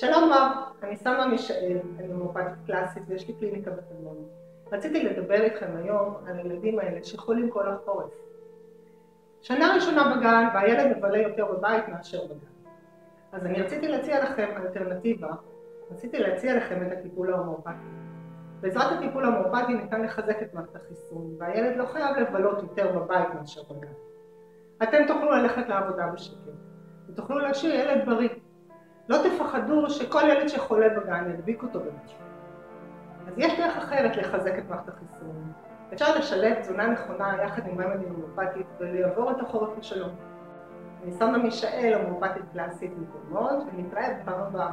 שלום רב, אני סלמה מישאל, אני הומאופתית קלאסית ויש לי קליניקה בטבעון. רציתי לדבר איתכם היום על הילדים האלה שחולים כל החורף. שנה ראשונה בגן והילד מבלה יותר בבית מאשר בגן. אז אני רציתי להציע לכם אלטרנטיבה, רציתי להציע לכם את הטיפול ההומאופתי. בעזרת הטיפול ההומאופתי ניתן לחזק את מערכת החיסון והילד לא חייב לבלות יותר בבית מאשר בגן. אתם תוכלו ללכת לעבודה בשקט ותוכלו להשאיר ילד בריא. לא תפחדו שכל ילד שחולה בגן ידביק אותו במשהו. אז יש דרך אחרת לחזק את מערכת החיסון. אפשר לשלב תזונה נכונה יחד עם רמדי הומאופתית ולעבור את החורף בשלום. אני סלמה מישאל, הומאופתית קלאסית מטבעון, ונתראה בפעם הבאה.